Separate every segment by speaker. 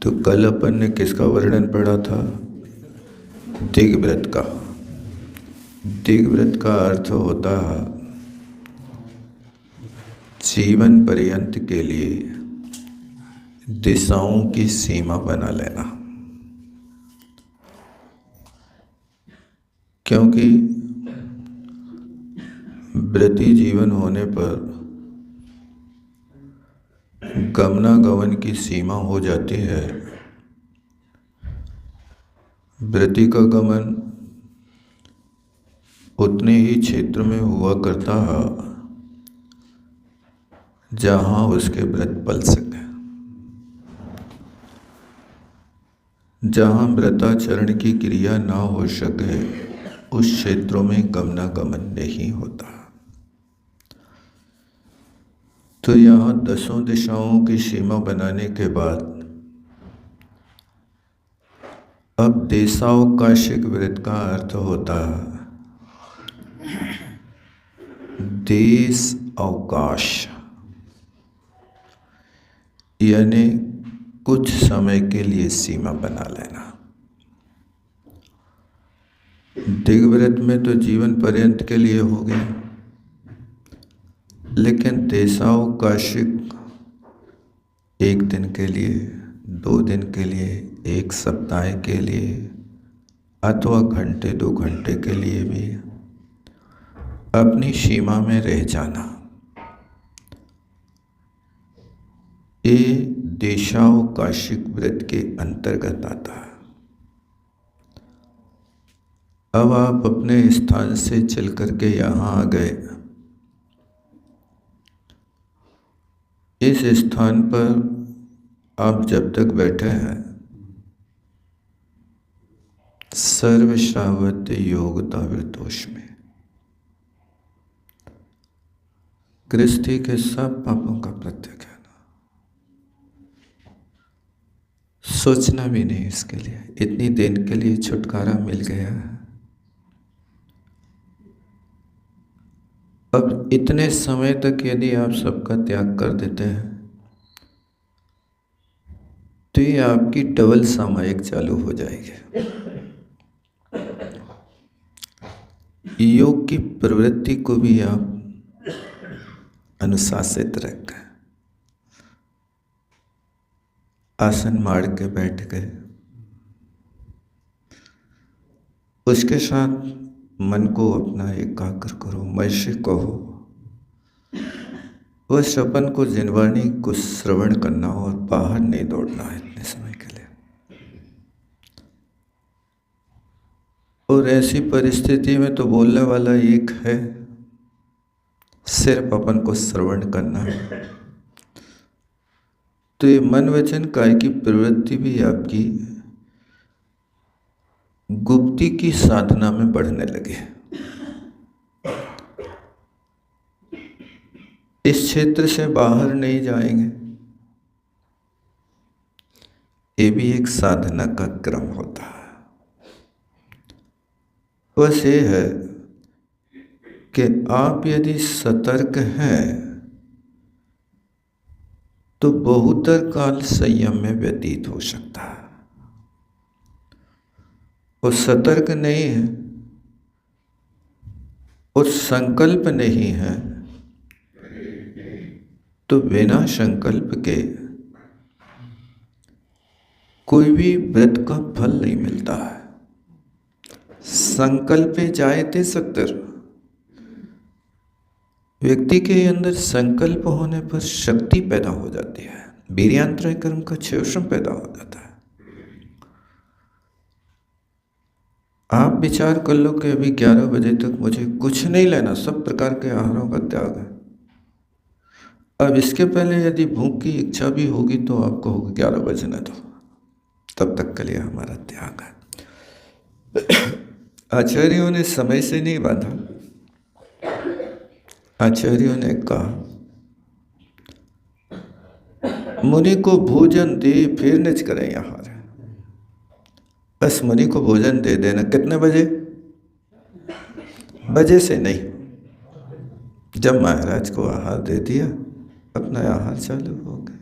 Speaker 1: तो कल अपन ने किसका वर्णन पढ़ा था? दिग्व्रत का। दिग्व्रत का अर्थ होता है जीवन पर्यंत के लिए दिशाओं की सीमा बना लेना। क्योंकि व्रती जीवन होने पर गमनागमन की सीमा हो जाती है। व्रती का गमन उतने ही क्षेत्र में हुआ करता है जहाँ उसके व्रत पल सके। जहाँ व्रताचरण की क्रिया ना हो सके उस क्षेत्रों में गमनागमन नहीं होता। तो यहाँ 10 दिशाओं की सीमा बनाने के बाद अब देशावकाशिक व्रत का अर्थ होता है देश अवकाश, यानी कुछ समय के लिए सीमा बना लेना। दिग्व्रत में तो जीवन पर्यंत के लिए हो गया, लेकिन देशावकाशिक 1 दिन के लिए, 2 दिन के लिए, 1 सप्ताह के लिए अथवा घंटे 2 घंटे के लिए भी अपनी सीमा में रह जाना, ये देशावकाशिक व्रत के अंतर्गत आता है। अब आप अपने स्थान से चल करके यहाँ आ गए। इस स्थान पर आप जब तक बैठे हैं सर्वश्रावत योगता व्रतोष में गृहस्थी के सब पापों का प्रत्यय है। सोचना भी नहीं इसके लिए, इतनी दिन के लिए छुटकारा मिल गया है। अब इतने समय तक यदि आप सबका त्याग कर देते हैं तो ये आपकी डबल सामायिक चालू हो जाएगी। योग की प्रवृत्ति को भी आप अनुशासित रखें। आसन मार के बैठ गए, उसके साथ मन को अपना एकाग्र करो, मैं से कहो। वह सपन को जिनवाणी को श्रवण करना और बाहर नहीं दौड़ना है इतने समय के लिए। और ऐसी परिस्थिति में तो बोलने वाला एक है, सिर्फ अपन को श्रवण करना है। तो ये मन वचन काय की प्रवृत्ति भी आपकी गुप्ती की साधना में बढ़ने लगे। इस क्षेत्र से बाहर नहीं जाएंगे, ये भी एक साधना का क्रम होता है। बस ये है कि आप यदि सतर्क हैं तो बहुतर काल संयम में व्यतीत हो सकता है। और सतर्क नहीं है और संकल्प नहीं है तो बिना संकल्प के कोई भी व्रत का फल नहीं मिलता है। संकल्पे जायते सत्तर, व्यक्ति के अंदर संकल्प होने पर शक्ति पैदा हो जाती है, वीर्यान्तरय कर्म का क्षेषम पैदा हो जाता है। आप विचार कर लो कि अभी 11 बजे तक मुझे कुछ नहीं लेना, सब प्रकार के आहारों का त्याग है। अब इसके पहले यदि भूख की इच्छा भी होगी तो आप कहोगे 11 बजने दो, तब तक के लिए हमारा त्याग है। आचार्यों ने समय से नहीं बांधा। आचार्यों ने कहा मुनि को भोजन दे फिर निज करें आहार। बस मुनि को भोजन दे देना। कितने बजे? बजे से नहीं। जब महाराज को आहार दे दिया अपना आहार चालू हो गया।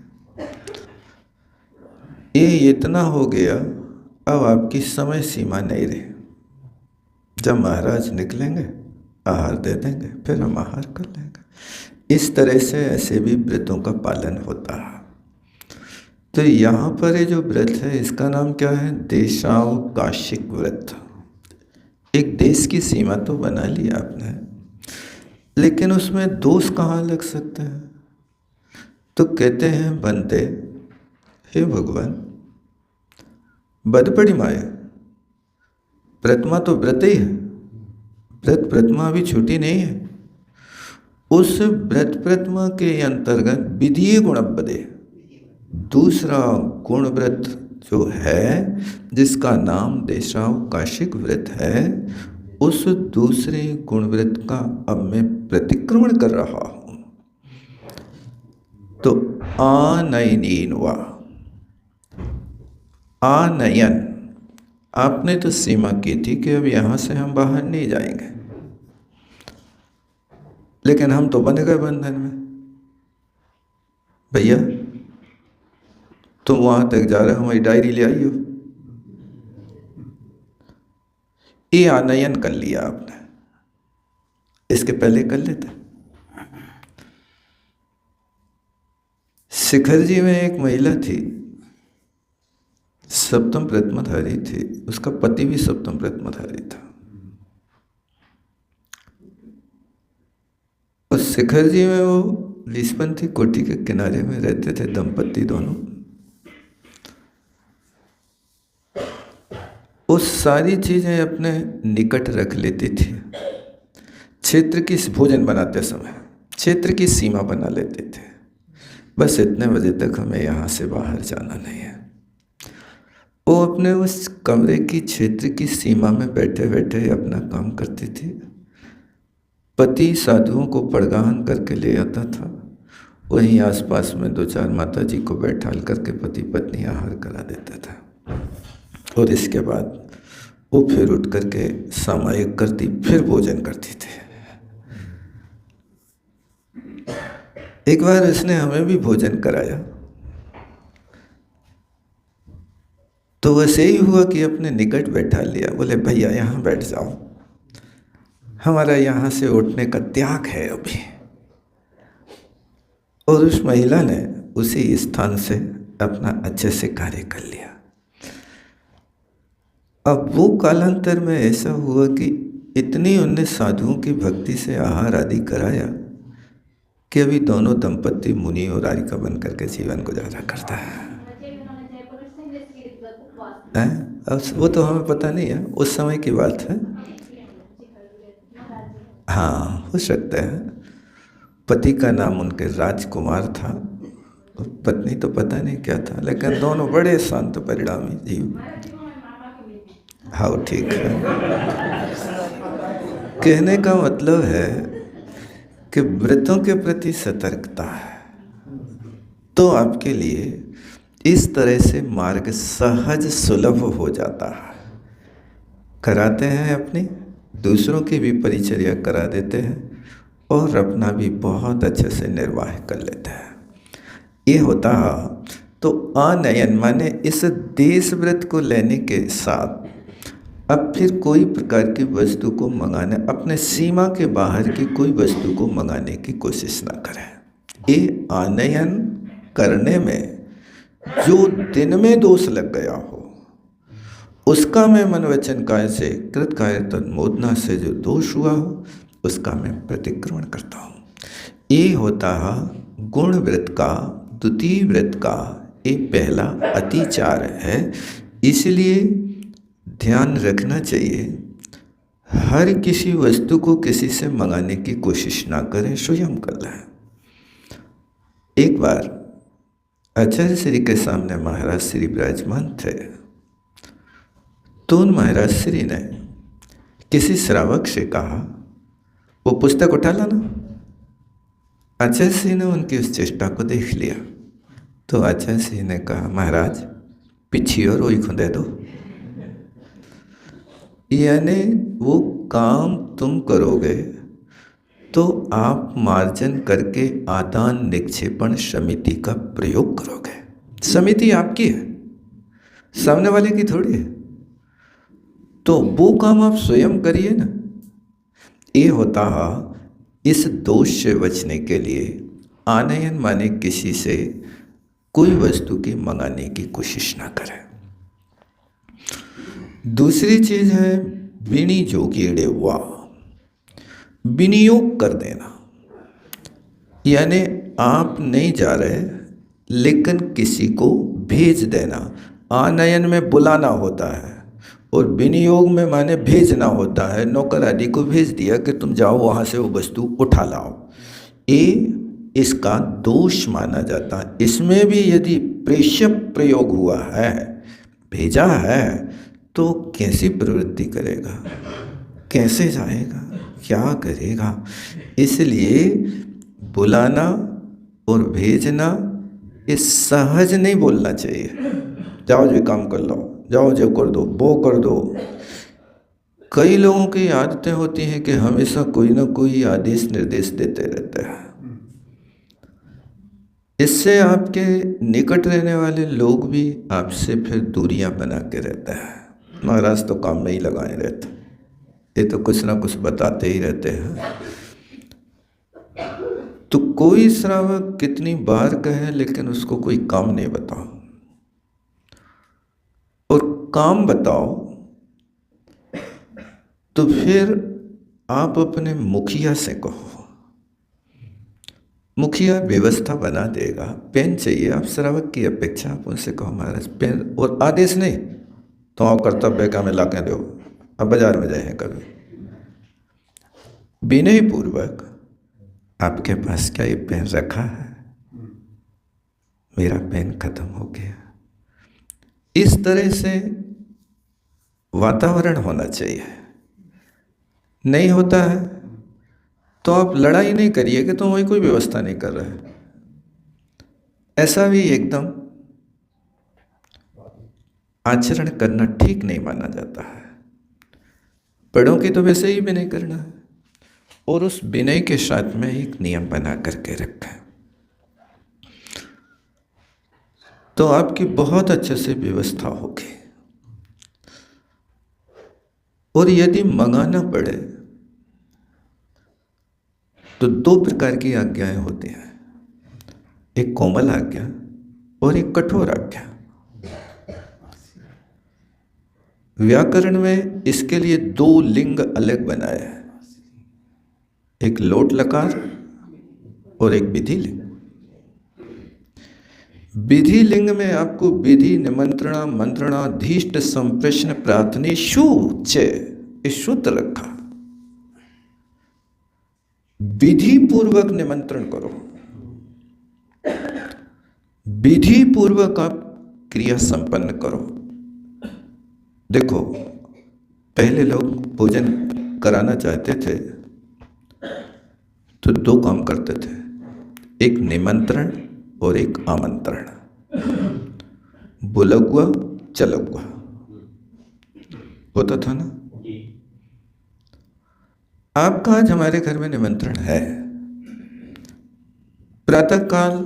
Speaker 1: ये इतना हो गया, अब आपकी समय सीमा नहीं रही। जब महाराज निकलेंगे आहार दे देंगे, फिर हम आहार कर लेंगे। इस तरह से ऐसे भी व्रतों का पालन होता है। तो यहाँ पर ये जो व्रत है इसका नाम क्या है? देशावकाशिक व्रत। एक देश की सीमा तो बना ली आपने, लेकिन उसमें दोष कहाँ लग सकते हैं? तो कहते हैं बनते, हे भगवान, बद पड़ी माया, व्रतमा तो व्रत ही है, व्रत व्रतमा अभी छूटी नहीं है। उस व्रत व्रतमा के अंतर्गत विधीय गुणपदे, दूसरा गुण व्रत जो है जिसका नाम देशावकाशिक व्रत है, उस दूसरे गुण व्रत का अब मैं प्रतिक्रमण कर रहा हूं। तो आनयनीन वा, आनयन, आपने तो सीमा की थी कि अब यहां से हम बाहर नहीं जाएंगे, लेकिन हम तो बन गए बंधन में। भैया तुम वहां तक जा रहे हो, हमारी डायरी ले आई हो। ये आनयन कर लिया आपने, इसके पहले कर लेते। शिखर जी में एक महिला थी, सप्तम प्रत्मधारी थी, उसका पति भी सप्तम प्रत्मधारी था। और शिखर जी में वो लिस्पंथी कोठी के किनारे में रहते थे दंपति दोनों। वो सारी चीजें अपने निकट रख लेती थी। क्षेत्र की, भोजन बनाते समय क्षेत्र की सीमा बना लेते थे, बस इतने बजे तक हमें यहाँ से बाहर जाना नहीं है। वो अपने उस कमरे की क्षेत्र की सीमा में बैठे बैठे अपना काम करती थी। पति साधुओं को पड़गाहन करके ले आता था, वहीं आसपास में 2-4 माता जी को बैठाल करके पति पत्नी आहार करा देता था। और इसके बाद वो फिर उठ करके सामायिक करती, फिर भोजन करती थी। एक बार उसने हमें भी भोजन कराया, तो वैसे ही हुआ कि अपने निकट बैठा लिया। बोले भैया यहाँ बैठ जाओ, हमारा यहाँ से उठने का त्याग है अभी। और उस महिला ने उसी स्थान से अपना अच्छे से कार्य कर लिया। अब वो कालांतर में ऐसा हुआ कि इतनी उनने साधुओं की भक्ति से आहार आदि कराया कि अभी दोनों दंपति मुनि और आरिका बन करके जीवन गुजारा करता है। अब वो तो हमें पता नहीं है, उस समय की बात है। हाँ, हो सकता है। पति का नाम उनके राजकुमार था, पत्नी तो पता नहीं क्या था, लेकिन दोनों बड़े शांत परिणामी जीव। हाँ ठीक है। कहने का मतलब है कि व्रतों के प्रति सतर्कता है तो आपके लिए इस तरह से मार्ग सहज सुलभ हो जाता है। कराते हैं अपनी, दूसरों की भी परिचर्या करा देते हैं और अपना भी बहुत अच्छे से निर्वाह कर लेते हैं। ये होता है। तो आनयन माने इस देश व्रत को लेने के साथ अब फिर कोई प्रकार की वस्तु को मंगाने, अपने सीमा के बाहर की कोई वस्तु को मंगाने की कोशिश ना करें। ये आनयन करने में जो दिन में दोष लग गया हो उसका मैं मन वचन काय से कृत काय तन्मोदना से जो दोष हुआ हो उसका मैं प्रतिक्रमण करता हूँ। ये होता है गुण व्रत का, द्वितीय व्रत का ये पहला अतिचार है। इसलिए ध्यान रखना चाहिए, हर किसी वस्तु को किसी से मंगाने की कोशिश ना करें, स्वयं कर लें। एक बार आचार्य श्री के सामने महाराज श्री विराजमान थे, तो उन महाराज श्री ने किसी श्रावक से कहा वो पुस्तक उठा लाना। आचार्य श्री ने उनकी उस चेष्टा को देख लिया, तो आचार्य श्री ने कहा महाराज पीछे और वही खुदे दो। यानी वो काम तुम करोगे तो आप मार्जन करके आदान निक्षेपण समिति का प्रयोग करोगे। समिति आपकी है, सामने वाले की थोड़ी है। तो वो काम आप स्वयं करिए ना। ये होता इस दोष से बचने के लिए आनयन माने किसी से कोई वस्तु की मंगाने की कोशिश ना करें। दूसरी चीज है विनियोगेड़े वा, विनियोग कर देना। यानी आप नहीं जा रहे लेकिन किसी को भेज देना। आनयन में बुलाना होता है और विनियोग में माने भेजना होता है। नौकर आदि को भेज दिया कि तुम जाओ वहाँ से वो वस्तु उठा लाओ। ये इसका दोष माना जाता है। इसमें भी यदि प्रेष्य प्रयोग हुआ है, भेजा है, तो कैसी प्रवृत्ति करेगा, कैसे जाएगा, क्या करेगा। इसलिए बुलाना और भेजना ये सहज नहीं बोलना चाहिए। जाओ जो काम कर लो, जाओ जो कर दो, वो कर दो। कई लोगों की आदतें होती हैं कि हमेशा कोई ना कोई आदेश निर्देश देते रहते हैं। इससे आपके निकट रहने वाले लोग भी आपसे फिर दूरियां बना के रहते हैं। महाराज तो काम में ही लगाए रहते, ये तो कुछ ना कुछ बताते ही रहते हैं। तो कोई श्रावक कितनी बार कहे लेकिन उसको कोई काम नहीं बताओ, और काम बताओ तो फिर आप अपने मुखिया से कहो। मुखिया व्यवस्था बना देगा। पेन चाहिए, आप श्रावक की अपेक्षा आप उनसे कहो महाराज पेन, और आदेश नहीं तो आप कर्तव्य का में ला के दो, अब बाजार में जाए कभी। विनय पूर्वक आपके पास क्या ये पेन रखा है, मेरा पेन खत्म हो गया। इस तरह से वातावरण होना चाहिए। नहीं होता है तो आप लड़ाई नहीं करिए कि तुम वही कोई व्यवस्था नहीं कर रहे। ऐसा भी एकदम आचरण करना ठीक नहीं माना जाता है। बड़ों की तो वैसे ही विनय करना है, और उस विनय के साथ में एक नियम बना करके रखें तो आपकी बहुत अच्छे से व्यवस्था होगी। और यदि मंगाना पड़े तो दो प्रकार की आज्ञाएं होती हैं, एक कोमल आज्ञा और एक कठोर आज्ञा। व्याकरण में इसके लिए दो लिंग अलग बनाए हैं, एक लोट लकार और एक विधि लिंग। विधि लिंग में आपको विधि निमंत्रणा मंत्रणाधीष्ट संप्रश्न प्रार्थनी शु चे शुद्ध रखा। विधि पूर्वक निमंत्रण करो, विधि पूर्वक आप क्रिया संपन्न करो। देखो पहले लोग भोजन कराना चाहते थे तो दो काम करते थे, एक निमंत्रण और एक आमंत्रण। बुलगुआ चलगुआ होता था ना। आपका आज हमारे घर में निमंत्रण है। प्रातःकाल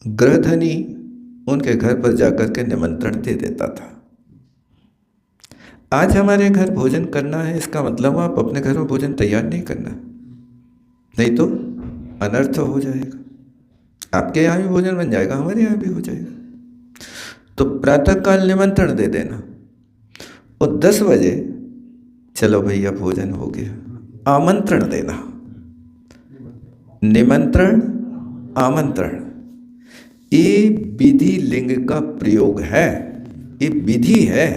Speaker 1: गृहधनी उनके घर पर जाकर के निमंत्रण दे देता था। आज हमारे घर भोजन करना है, इसका मतलब आप अपने घर में भोजन तैयार नहीं करना, नहीं तो अनर्थ हो जाएगा। आपके यहाँ भी भोजन बन जाएगा, हमारे यहाँ भी हो जाएगा। तो प्रातःकाल निमंत्रण दे देना और 10 बजे चलो भैया भोजन हो गया। आमंत्रण देना, निमंत्रण आमंत्रण, ये विधि लिंग का प्रयोग है, ये विधि है।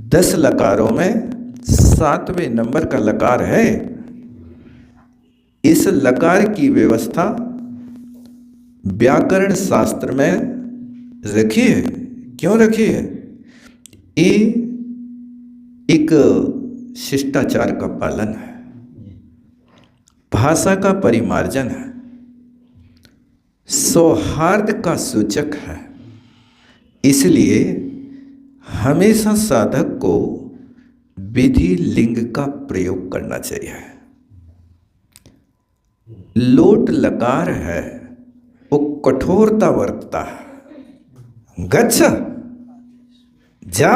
Speaker 1: 10 लकारों में 7वें नंबर का लकार है। इस लकार की व्यवस्था व्याकरण शास्त्र में रखी है। क्यों रखी है? ये एक शिष्टाचार का पालन है, भाषा का परिमार्जन है, सौहार्द का सूचक है। इसलिए हमेशा साधक को विधि लिंग का प्रयोग करना चाहिए। लोट लकार है वो कठोरता बरतता है, गच्छ, जा,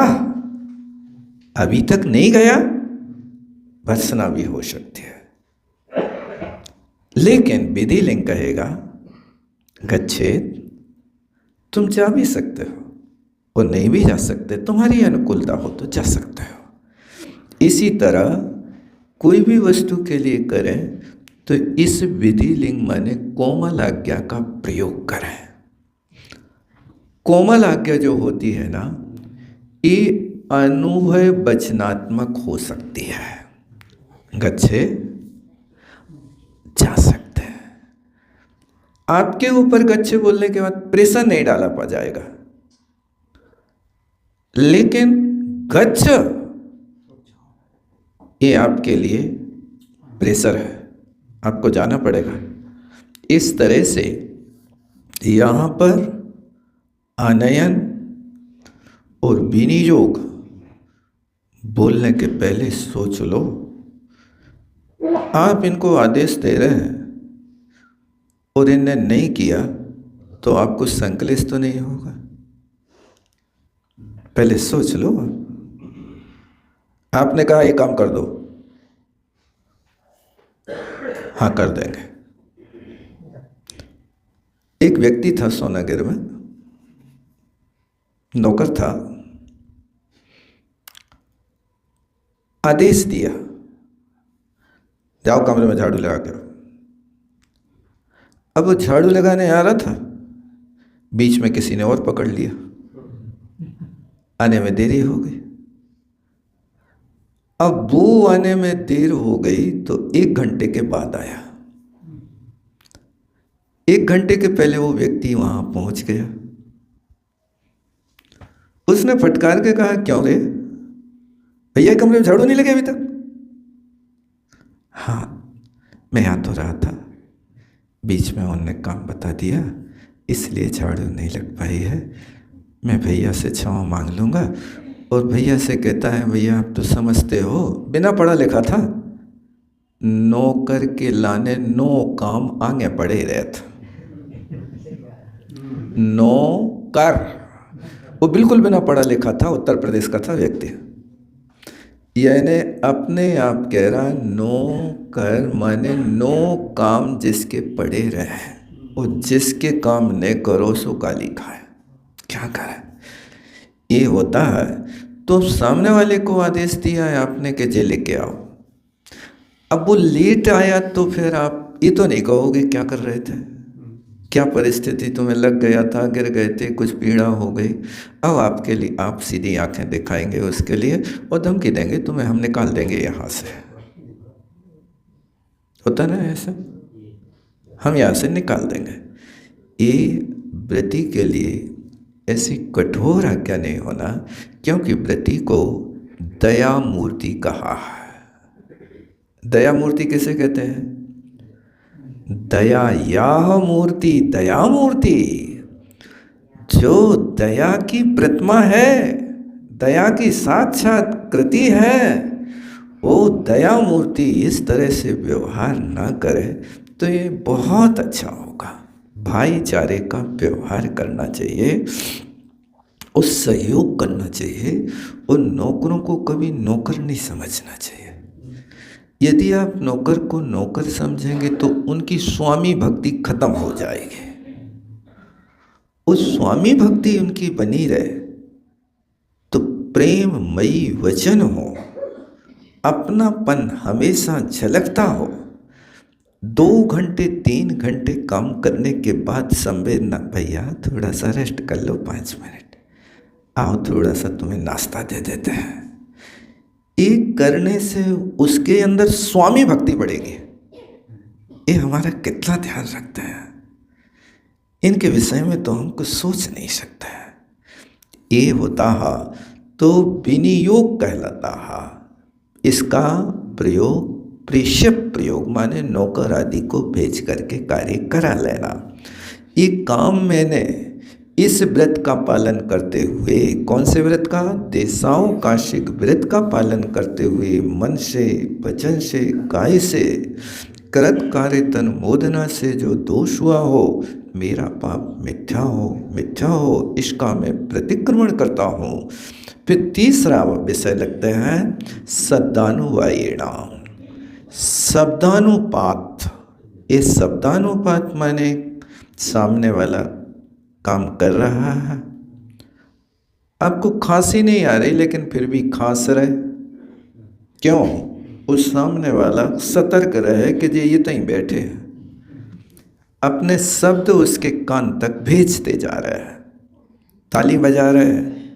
Speaker 1: अभी तक नहीं गया, भर्त्सना भी हो सकती है। लेकिन विधिलिंग कहेगा गच्छेत, तुम जा भी सकते हो और नहीं भी जा सकते, तुम्हारी अनुकूलता हो तो जा सकते हो। इसी तरह कोई भी वस्तु के लिए करें तो इस विधिलिंग माने कोमल आज्ञा का प्रयोग करें। कोमल आज्ञा जो होती है ना, ये अनुभव वचनात्मक हो सकती है। गच्छे, जा सकते हैं। आपके ऊपर गच्छे बोलने के बाद प्रेशर नहीं डाला पा जाएगा, लेकिन गच्छ ये आपके लिए प्रेशर है, आपको जाना पड़ेगा। इस तरह से यहाँ पर आनयन और विनियोग बोलने के पहले सोच लो। आप इनको आदेश दे रहे हैं और इन्हें नहीं किया तो आपको संकलेश तो नहीं होगा? पहले सोच लो। आपने कहा ये काम कर दो, हाँ कर देंगे। एक व्यक्ति था सोनागिर में, नौकर था, आदेश दिया जाओ कमरे में झाड़ू लगा के आओ। अब वो झाड़ू लगाने आ रहा था, बीच में किसी ने और पकड़ लिया, आने में देरी हो गई। अब वो आने में देर हो गई तो 1 घंटे के बाद आया। 1 घंटे के पहले वो व्यक्ति वहां पहुंच गया। उसने फटकार के कहा क्यों रे भैया, कमरे में झाड़ू नहीं लगे अभी तक? हाँ मैं आ तो रहा था, बीच में उन्होंने काम बता दिया इसलिए झाड़ू नहीं लग पाई है। मैं भैया से क्षमा मांग लूँगा। और भैया से कहता है भैया आप तो समझते हो, बिना पढ़ा लिखा था, नौकर के लाने 9 काम आगे पड़े रहते। नौकर, वो बिल्कुल बिना पढ़ा लिखा था, उत्तर प्रदेश का था व्यक्ति। यानी अपने आप कह रहा नौकर माने 9 काम जिसके पड़े रहे और जिसके काम ने करो सो गाली खाए। क्या करे? ये होता है। तो सामने वाले को आदेश दिया है आपने कि जे लेके आओ। अब वो लेट आया तो फिर आप ये तो नहीं कहोगे क्या कर रहे थे, क्या परिस्थिति तुम्हें लग गया था, गिर गए थे, कुछ पीड़ा हो गई। अब आपके लिए आप सीधी आंखें दिखाएंगे उसके लिए और धमकी देंगे तुम्हें हम निकाल देंगे यहाँ से। होता ना ऐसा, हम यहाँ से निकाल देंगे। ये व्रती के लिए ऐसी कठोर आज्ञा नहीं होना, क्योंकि व्रती को दया मूर्ति कहा है। दया मूर्ति किसे कहते हैं? दया या मूर्ति, दया मूर्ति जो दया की प्रतिमा है, दया की साक्षात कृति है, वो दया मूर्ति इस तरह से व्यवहार ना करे तो ये बहुत अच्छा होगा। भाईचारे का व्यवहार करना चाहिए, उस सहयोग करना चाहिए और नौकरों को कभी नौकर नहीं समझना चाहिए। यदि आप नौकर को नौकर समझेंगे तो उनकी स्वामी भक्ति खत्म हो जाएगी। उस स्वामी भक्ति उनकी बनी रहे तो प्रेममयी वचन हो, अपनापन हमेशा झलकता हो। 2 घंटे 3 घंटे काम करने के बाद संवेदना, भैया थोड़ा सा रेस्ट कर लो 5 मिनट, आओ थोड़ा सा तुम्हें नाश्ता दे देते हैं। एक करने से उसके अंदर स्वामी भक्ति बढ़ेगी। ये हमारा कितना ध्यान रखते हैं, इनके विषय में तो हम कुछ सोच नहीं सकते हैं। ये होता है तो विनियोग कहलाता है। इसका प्रयोग प्रेषक प्रयोग माने नौकर आदि को भेज करके कार्य करा लेना। ये काम मैंने इस व्रत का पालन करते हुए, कौन से व्रत का? देसाओं काशिक व्रत का पालन करते हुए मन से, वचन से, काय से, कृत कार्य तन मोदना से जो दोष हुआ हो मेरा पाप मिथ्या हो, इसका मैं प्रतिक्रमण करता हूँ। फिर तीसरा विषय लगते हैं शब्दानुवायिणाम, शब्दानुपात। इस शब्दानुपात माने सामने वाला काम कर रहा है, आपको खांसी नहीं आ रही लेकिन फिर भी खांस रहे, क्यों? उस सामने वाला सतर्क रहे कि ये तहीं बैठे हैं, अपने शब्द उसके कान तक भेजते जा रहे हैं, ताली बजा रहे हैं,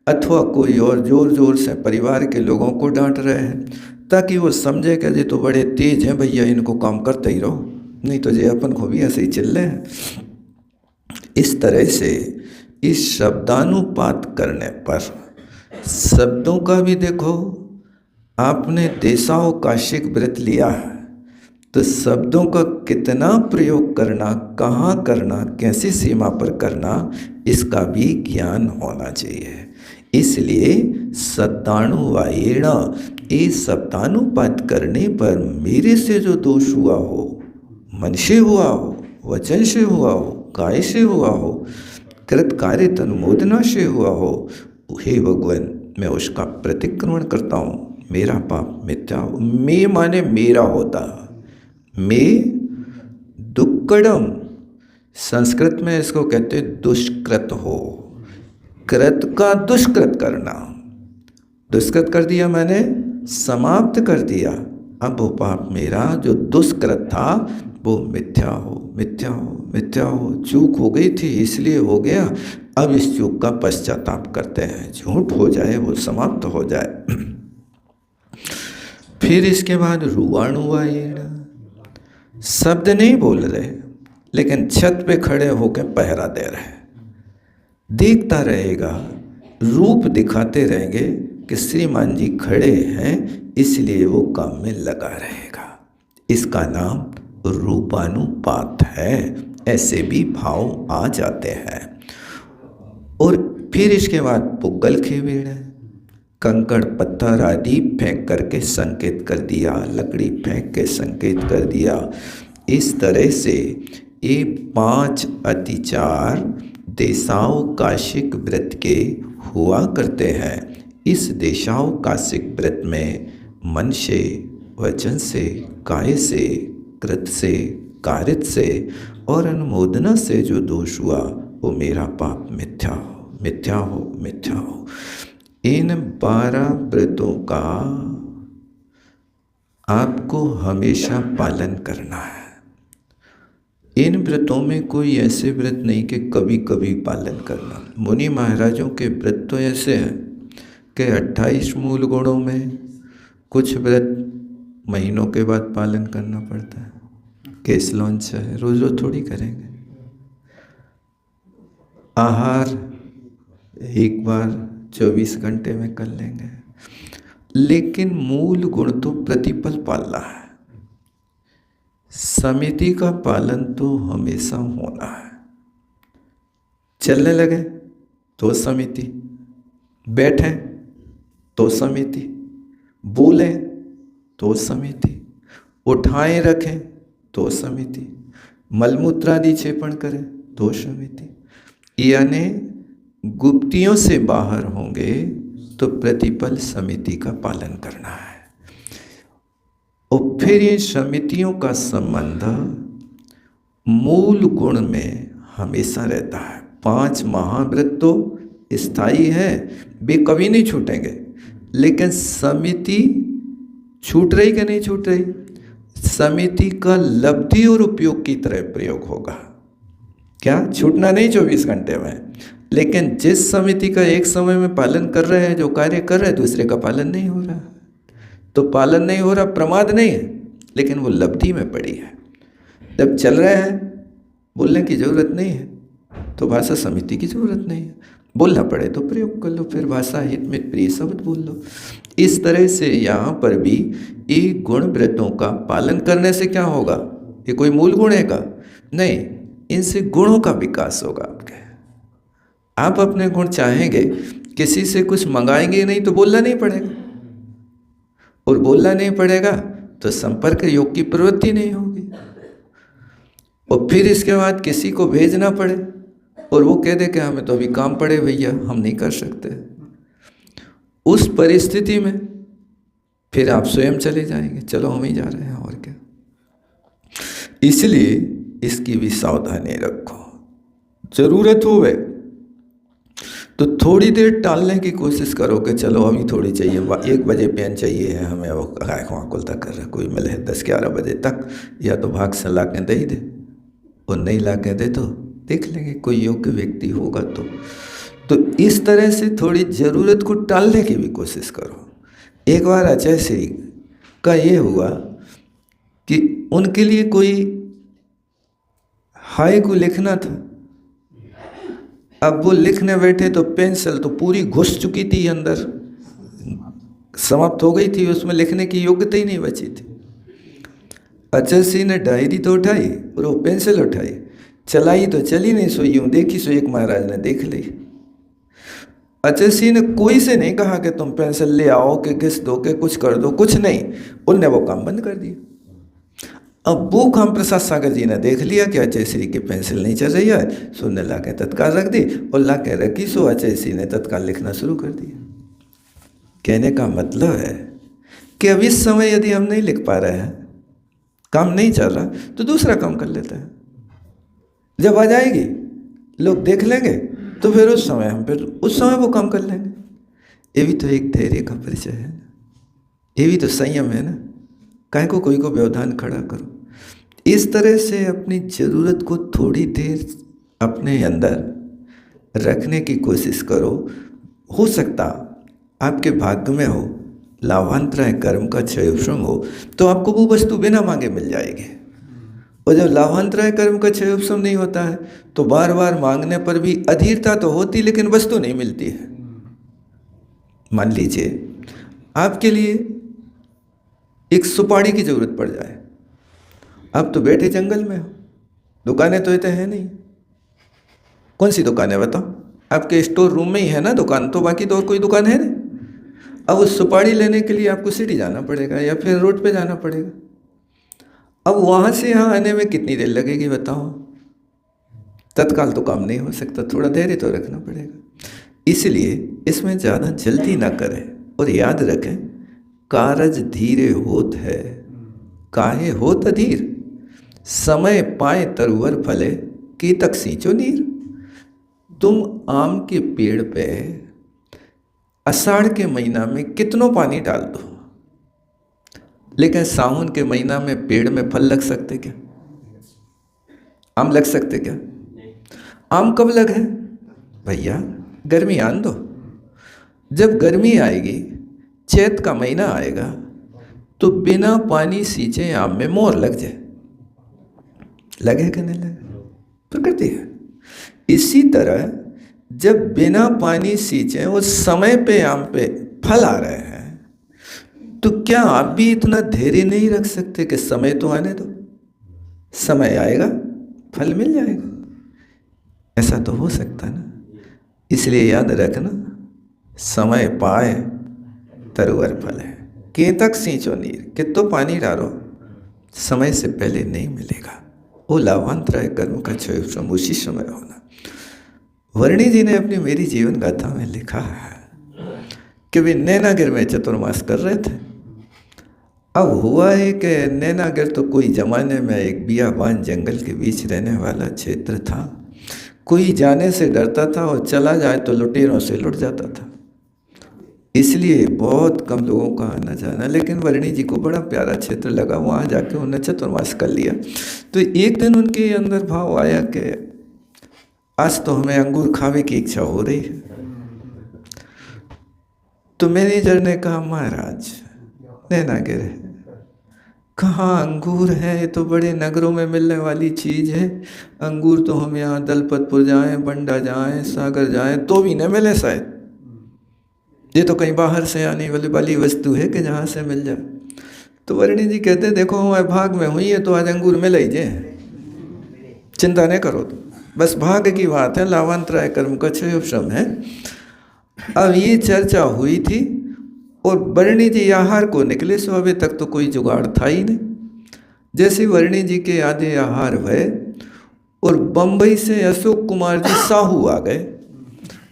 Speaker 1: अथवा कोई और जोर जोर से परिवार के लोगों को डांट रहे हैं, ताकि वो समझे कि ये तो बड़े तेज हैं भैया, इनको काम करते ही रहो, नहीं तो ये अपन को भी ऐसे ही चल रहे हैं। इस तरह से इस शब्दानुपात करने पर शब्दों का भी देखो, आपने देशावकाशिक व्रत लिया है तो शब्दों का कितना प्रयोग करना, कहाँ करना, कैसी सीमा पर करना, इसका भी ज्ञान होना चाहिए। इसलिए शब्दानुवायेण, इस शब्दानुपात करने पर मेरे से जो दोष हुआ हो, मन से हुआ हो, वचन से हुआ हो, काय से हुआ हो, कृत कार्य अनुमोदना से हुआ हो, हे भगवान मैं उसका प्रतिक्रमण करता हूँ, मेरा पाप मिथ्या हो। मैं माने मेरा होता, मैं दुक्कड़म, संस्कृत में इसको कहते दुष्कृत हो, कृत का दुष्कृत करना, दुष्कृत कर दिया मैंने, समाप्त कर दिया। अब वो पाप मेरा जो दुष्कृत था वो मिथ्या हो, मिथ्या हो, मिथ्या हो, चूक हो गई थी इसलिए हो गया, अब इस चूक का पश्चाताप करते हैं, झूठ हो जाए वो समाप्त हो जाए। फिर इसके बाद रुवाणुवायेण, शब्द नहीं बोल रहे लेकिन छत पे खड़े होकर पहरा दे रहे, देखता रहेगा, रूप दिखाते रहेंगे कि श्रीमान जी खड़े हैं, इसलिए वो काम में लगा रहेगा। इसका नाम रूपानुपात है। ऐसे भी भाव आ जाते हैं। और फिर इसके बाद पुग्गल खेवेड़ है, कंकड़ पत्थर आदि फेंक करके संकेत कर दिया, लकड़ी फेंक के संकेत कर दिया। इस तरह से ये 5 अतिचार देशावकाशिक व्रत के हुआ करते हैं। इस देशावकाशिक व्रत में मन से, वचन से, काय से, कृत से, कारित से और अनुमोदना से जो दोष हुआ वो मेरा पाप मिथ्या हो, मिथ्या हो, मिथ्या हो। इन 12 व्रतों का आपको हमेशा पालन करना है। इन व्रतों में कोई ऐसे व्रत नहीं कि कभी कभी पालन करना। मुनि महाराजों के व्रत तो ऐसे हैं कि 28 मूल गुणों में कुछ व्रत महीनों के बाद पालन करना पड़ता है। केस लॉन्च है, रोज रोज थोड़ी करेंगे। आहार एक बार 24 घंटे में कर लेंगे, लेकिन मूल गुण तो प्रतिपल पालना है। समिति का पालन तो हमेशा होना है। चलने लगे तो समिति, बैठे तो समिति, बोले तो समिति, उठाएं रखें तो समिति, मलमूत्रादि क्षेपण करें तो समिति। यानी गुप्तियों से बाहर होंगे तो प्रतिपल समिति का पालन करना है। और फिर ये समितियों का संबंध मूल गुण में हमेशा रहता है। 5 महाव्रत तो स्थायी है, वे कभी नहीं छूटेंगे, लेकिन समिति छूट रही कि नहीं छूट रही, समिति का लब्धि और उपयोग की तरह प्रयोग होगा। क्या छूटना नहीं 24 घंटे में, लेकिन जिस समिति का एक समय में पालन कर रहे हैं, जो कार्य कर रहे हैं, दूसरे का पालन नहीं हो रहा, तो पालन नहीं हो रहा प्रमाद नहीं है, लेकिन वो लब्धि में पड़ी है। जब चल रहे हैं बोलने की जरूरत नहीं है तो भाषा समिति की जरूरत नहीं है, बोलना पड़े तो प्रयोग कर लो, फिर भाषा हित में प्रिय शब्द बोल लो। इस तरह से यहाँ पर भी ये गुण व्रतों का पालन करने से क्या होगा, ये कोई मूल गुण है का नहीं, इनसे गुणों का विकास होगा आपके। आप अपने गुण चाहेंगे, किसी से कुछ मंगाएंगे नहीं तो बोलना नहीं पड़ेगा, और बोलना नहीं पड़ेगा तो संपर्क योग की प्रवृत्ति नहीं होगी, और फिर इसके बाद किसी को भेजना पड़े और वो कह दे कि हमें तो अभी काम पड़े भैया, हम नहीं कर सकते, उस परिस्थिति में फिर आप स्वयं चले जाएंगे, चलो हम ही जा रहे हैं और क्या। इसलिए इसकी भी सावधानी रखो। जरूरत हो वे तो थोड़ी देर टालने की कोशिश करो कि चलो अभी थोड़ी चाहिए, 1 बजे पेन चाहिए है हमें, वो वाकुल तक कर रहा, कोई मिले 10-11 बजे तक, या तो भाग से ला के दे ही दे, और नहीं ला के दे तो देख लेंगे कोई योग्य व्यक्ति होगा तो इस तरह से थोड़ी ज़रूरत को टालने की भी कोशिश करो। एक बार अजय श्री का ये हुआ कि उनके लिए कोई हाय को लिखना था। अब वो लिखने बैठे तो पेंसिल तो पूरी घुस चुकी थी अंदर, समाप्त हो गई थी, उसमें लिखने की योग्यता ही नहीं बची थी। अजय सिंह ने डायरी तो उठाई और वो पेंसिल उठाई, चलाई तो चली नहीं, सो यूँ देखी सो एक महाराज ने देख ली। अजय सिंह ने कोई से नहीं कहा कि तुम पेंसिल ले आओ कि घिस दो कि कुछ कर दो, कुछ नहीं, उनने वो काम बंद कर दिया। अब वो काम प्रसाद सागर जी ने देख लिया कि अजय श्री की पेंसिल नहीं चल रही है, सो ने ला के तत्काल रख दी, और ला के रखी सो अजय श्री ने तत्काल लिखना शुरू कर दिया। कहने का मतलब है कि अब इस समय यदि हम नहीं लिख पा रहे हैं, काम नहीं चल रहा, तो दूसरा काम कर लेते हैं। जब आ जाएगी लोग देख लेंगे तो फिर उस समय वो काम कर लेंगे। ये भी तो एक धैर्य का परिचय है, ये भी तो संयम है ना। काहे को कोई को व्यवधान खड़ा करो। इस तरह से अपनी ज़रूरत को थोड़ी देर अपने अंदर रखने की कोशिश करो। हो सकता आपके भाग्य में हो, लाभांतराय कर्म का क्षय उपशम हो, तो आपको वो वस्तु बिना मांगे मिल जाएगी। और जब लाभांतराय कर्म का क्षय उपशम नहीं होता है तो बार बार मांगने पर भी अधीरता तो होती, लेकिन वस्तु नहीं मिलती है। मान लीजिए आपके लिए एक सुपारी की जरूरत पड़ जाए, आप तो बैठे जंगल में हो, दुकानें तो इतने हैं नहीं, कौन सी दुकान है बताओ? आपके स्टोर रूम में ही है ना दुकान, तो बाकी तो और कोई दुकान है नहीं। अब उस सुपारी लेने के लिए आपको सिटी जाना पड़ेगा या फिर रोड पे जाना पड़ेगा। अब वहाँ से यहाँ आने में कितनी देर लगेगी बताओ? तत्काल तो काम नहीं हो सकता, थोड़ा धैर्य तो रखना पड़ेगा। इसलिए इसमें ज़्यादा जल्दी ना करें और याद रखें, कारज धीरे होत है, काहे होत अधीर, समय पाए तरुवर फले, कीतक सींचो नीर। तुम आम के पेड़ पे आषाढ़ के महीना में कितनों पानी डाल दो, लेकिन सावन के महीना में पेड़ में फल लग सकते क्या? आम लग सकते क्या? आम कब लगे भैया? गर्मी आन दो। जब गर्मी आएगी, चैत का महीना आएगा, तो बिना पानी सींचे आम में मोर लग जाए, लगे कि नहीं लगे? प्रकृति है। इसी तरह जब बिना पानी सींचे उस समय पे आम पे फल आ रहे हैं, तो क्या आप भी इतना धैर्य नहीं रख सकते कि समय तो आने दो, समय आएगा फल मिल जाएगा? ऐसा तो हो सकता ना। इसलिए याद रखना, समय पाए तरुवर फल है, केतक सींचो नीर, कितो पानी डालो, समय से पहले नहीं मिलेगा। वो लाभांतराय कर्म का क्षय उपशम उसी समय होना। वर्णी जी ने अपनी मेरी जीवन गाथा में लिखा है कि वे नैनागिर में चतुर्मास कर रहे थे। अब हुआ है कि नैनागिर तो कोई जमाने में एक बियाबान जंगल के बीच रहने वाला क्षेत्र था। कोई जाने से डरता था और चला जाए तो लुटेरों से लुट जाता था, इसलिए बहुत कम लोगों का आना जाना। लेकिन वर्णी जी को बड़ा प्यारा क्षेत्र लगा, वहाँ जाके उन्होंने चतुर्मास कर लिया। तो एक दिन उनके अंदर भाव आया कि आज तो हमें अंगूर खावे की इच्छा हो रही है। तो मैनेजर ने कहा, महाराज नैनागिर है, कहाँ अंगूर है? ये तो बड़े नगरों में मिलने वाली चीज़ है। अंगूर तो हम यहाँ दलपतपुर जाएं, बंडा जाएं, सागर जाएं तो भी न मिले शायद। ये तो कहीं बाहर से आने वाली वस्तु है कि जहाँ से मिल जाए। तो वर्णी जी कहते, देखो हमारे भाग में हुई है तो आज अंगूर मिल ही जाए, चिंता नहीं करो, तो बस भाग्य की बात है, लाभांतराय कर्म का क्षय उपशम है। अब ये चर्चा हुई थी और वर्णी जी आहार को निकले, सो अभी तक तो कोई जुगाड़ था ही नहीं। जैसे वर्णी जी के आधे आहार हुए और बम्बई से अशोक कुमार जी साहू आ गए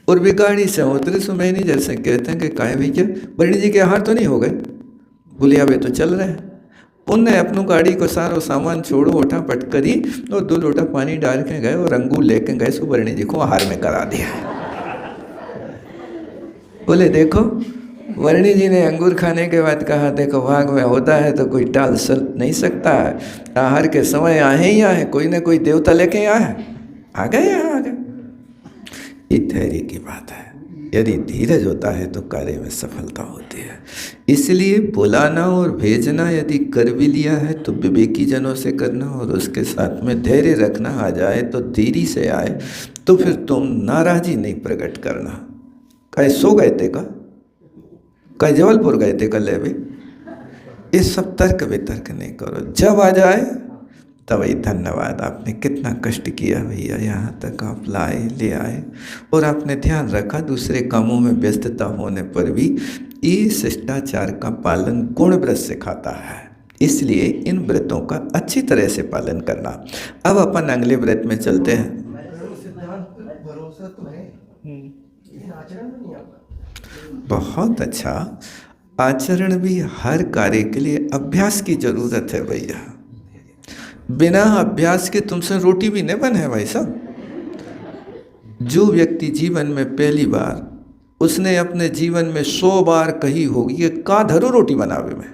Speaker 1: और वे गाड़ी से उतरे। सो मैनेजर से कहते हैं कि काहे भैया बरणी जी के हार तो नहीं हो गए? बोले अबे तो चल रहे हैं। उनने अपनी गाड़ी को सारो सामान छोड़ो उठा पट करी और 2 लोटा पानी डाल के गए और अंगूर लेके गए। सो बरणी जी को हार में करा दिया। बोले देखो, वर्णी जी ने अंगूर खाने के बाद कहा देखो भाग में होता है तो कोई टाल नहीं सकता है। आहार के समय आए ही आए, कोई ना कोई देवता लेके आए, आ गए यहाँ आ गए। ये धैर्य की बात है। यदि धीरज होता है तो कार्य में सफलता होती है। इसलिए बुलाना और भेजना यदि कर भी लिया है तो विवेकी जनों से करना और उसके साथ में धैर्य रखना। आ जाए तो देरी से आए तो फिर तुम नाराज़ी नहीं प्रकट करना। कहे सो गए थे का, कहे जबलपुर गए थे कल भी, ये सब तर्क वितर्क नहीं करो। जब आ जाए तब ही धन्यवाद, आपने कितना कष्ट किया भैया, यहाँ तक आप लाए ले आए और आपने ध्यान रखा। दूसरे कामों में व्यस्तता होने पर भी ये शिष्टाचार का पालन गुण व्रत सिखाता है। इसलिए इन व्रतों का अच्छी तरह से पालन करना। अब अपन अगले व्रत में चलते हैं।
Speaker 2: भरोसा तो है, लेकिन आचरण में नहीं आता।
Speaker 1: बहुत अच्छा। आचरण भी हर कार्य के लिए अभ्यास की जरूरत है भैया। बिना अभ्यास के तुमसे रोटी भी नहीं बने भाई साहब। जो व्यक्ति जीवन में पहली बार, उसने अपने जीवन में 100 बार कही होगी कि का धरो रोटी बनावे में,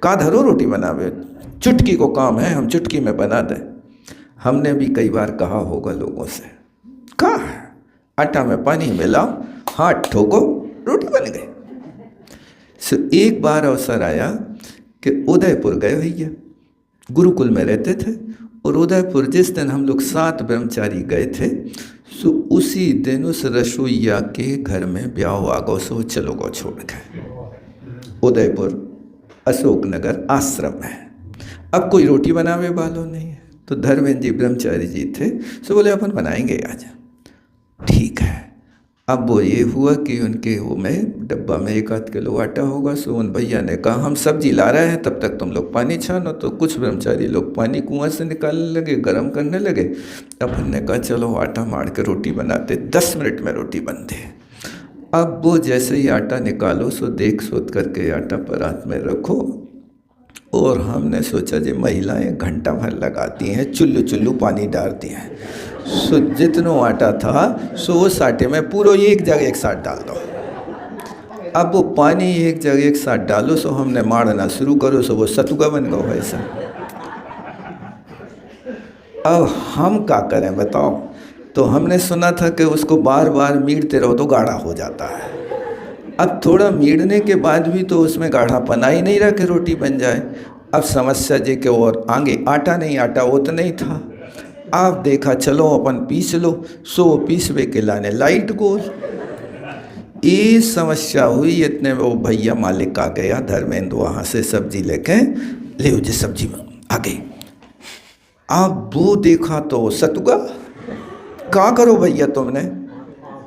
Speaker 1: का धरो रोटी बनावे, चुटकी को काम है, हम चुटकी में बना दें। हमने भी कई बार कहा होगा लोगों से, कहा है आटा में पानी मिलाओ, हाथ ठोको, रोटी बन गई। सो एक बार अवसर आया कि उदयपुर गए भैया, गुरुकुल में रहते थे और उदयपुर जिस दिन हम लोग 7 ब्रह्मचारी गए थे, सो उसी दिन उस रसोईया के घर में ब्याह आ गो। सो चलो गो छोड़ के उदयपुर अशोकनगर आश्रम में। अब कोई रोटी बनावे वालों नहीं है, तो धर्मेंद्र जी ब्रह्मचारी जी थे। सो बोले अपन बनाएंगे आज। ठीक है। अब वो ये हुआ कि उनके वो में डब्बा में 1-8 किलो आटा होगा। सो उन भैया ने कहा हम सब्जी ला रहे हैं, तब तक तुम लोग पानी छानो। तो कुछ ब्रह्मचारी लोग पानी कुआं से निकालने लगे, गर्म करने लगे। अपन ने कहा चलो आटा मार के रोटी बनाते, 10 मिनट में रोटी बनती है। अब वो जैसे ही आटा निकालो सो देख सोच करके आटा परात में रखो। और हमने सोचा जी महिलाएं घंटा भर लगाती हैं, चुल्लू चुल्लू पानी डालती हैं। सो जितना आटा था सो उस आटे में पूरा एक जगह एक साथ डाल दो। अब वो पानी एक जगह एक साथ डालो, सो हमने मारना शुरू करो, सो वो सतुआ बन गया वैसा। अब हम क्या करें बताओ? तो हमने सुना था कि उसको बार बार मीड़ते रहो तो गाढ़ा हो जाता है। अब थोड़ा मीड़ने के बाद भी तो उसमें गाढ़ापना ही नहीं रहा कि रोटी बन जाए। अब समस्या जी के और आगे आटा नहीं, आटा उतना ही था। आप देखा चलो अपन पीस लो, सो पीसवे के लाने लाइट गोल। ये समस्या हुई। इतने वो भैया मालिक आ गया धर्मेंद्र, वहाँ से सब्जी लेके ले जी सब्जी में आ गई। अब वो देखा तो सतुआ। कहाँ करो भैया तुमने?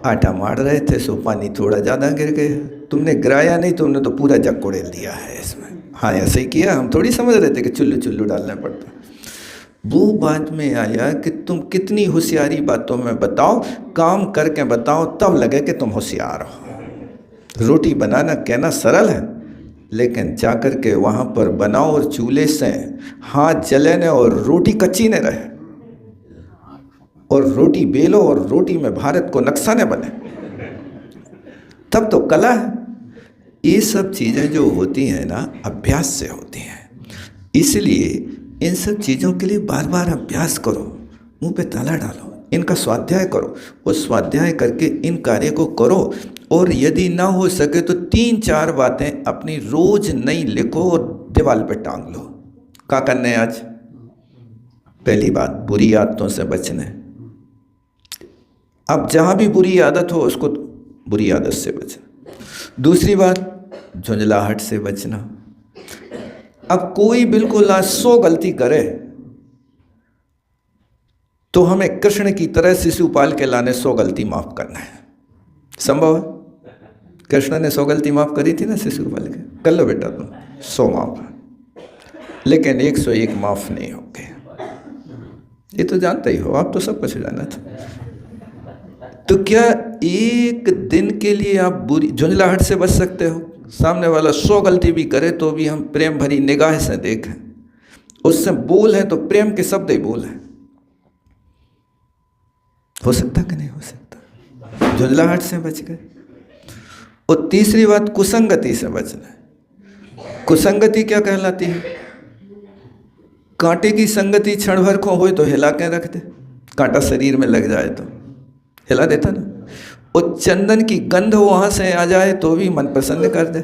Speaker 1: आटा मार रहे थे सो पानी थोड़ा ज़्यादा गिर गया। तुमने गिराया नहीं, तुमने तो पूरा जग कोड़ेल दिया है इसमें। हाँ ऐसे ही किया। हम थोड़ी समझ रहे थे कि चुल्लू चुल्लू डालना पड़ता। वो बात में आया कि तुम कितनी होशियारी बातों में बताओ, काम करके बताओ, तब लगे कि तुम होशियार हो। रोटी बनाना कहना सरल है, लेकिन जाकर के वहाँ पर बनाओ और चूल्हे से हाथ जले न और रोटी कच्ची न रहे, और रोटी बेलो और रोटी में भारत को नक्शा न बने, तब तो कला है। ये सब चीज़ें जो होती हैं ना, अभ्यास से होती हैं। इसलिए इन सब चीज़ों के लिए बार बार अभ्यास करो, मुंह पे ताला डालो, इनका स्वाध्याय करो। और स्वाध्याय करके इन कार्य को करो। और यदि ना हो सके तो 3-4 बातें अपनी रोज नई लिखो और दीवार पे टांग लो। क्या करने आज? पहली बात, बुरी आदतों से बचना। अब जहाँ भी बुरी आदत हो उसको बुरी आदत से बचना। दूसरी बात, झुंझलाहट से बचना। अब कोई बिल्कुल आज 100 गलती करे तो हमें कृष्ण की तरह शिशुपाल के लाने 100 गलती माफ करना है। संभव है? कृष्ण ने 100 गलती माफ करी थी ना शिशुपाल के। कर लो बेटा तुम 100 माफ, लेकिन 101 माफ नहीं होंगे। ये तो जानते ही हो, आप तो सब कुछ जाना था। तो क्या एक दिन के लिए आप बुरी झुंझलाहट से बच सकते हो? सामने वाला 100 गलती भी करे तो भी हम प्रेम भरी निगाह से देखें, उससे बोल है तो प्रेम के शब्द ही बोल है। हो सकता कि नहीं हो सकता? झुंझलाहट से बच गए। और तीसरी बात, कुसंगति से बचना है। कुसंगति क्या कहलाती है? कांटे की संगति क्षण भर को हो तो हिला के रख दे, कांटा शरीर में लग जाए तो हिला देता ना। और चंदन की गंध वहां से आ जाए तो भी मन प्रसन्न कर दे।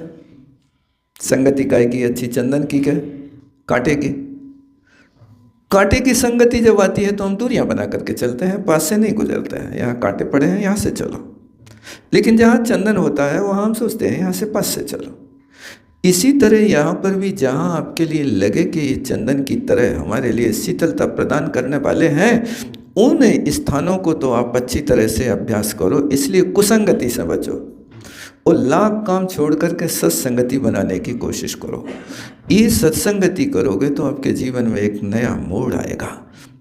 Speaker 1: संगति काय की अच्छी? चंदन की क्या? कांटे की। कांटे की संगति जब आती है तो हम दूरियां बना करके चलते हैं, पास से नहीं गुजरते हैं। यहाँ कांटे पड़े हैं, यहाँ से चलो। लेकिन जहाँ चंदन होता है वहाँ हम सोचते हैं यहाँ से पास से चलो। इसी तरह यहाँ पर भी जहाँ आपके लिए लगे कि ये चंदन की तरह हमारे लिए शीतलता प्रदान करने वाले हैं, उन स्थानों को तो आप अच्छी तरह से अभ्यास करो। इसलिए कुसंगति से बचो और लाख काम छोड़ करके सत्संगति बनाने की कोशिश करो। ये सत्संगति करोगे तो आपके जीवन में एक नया मोड़ आएगा,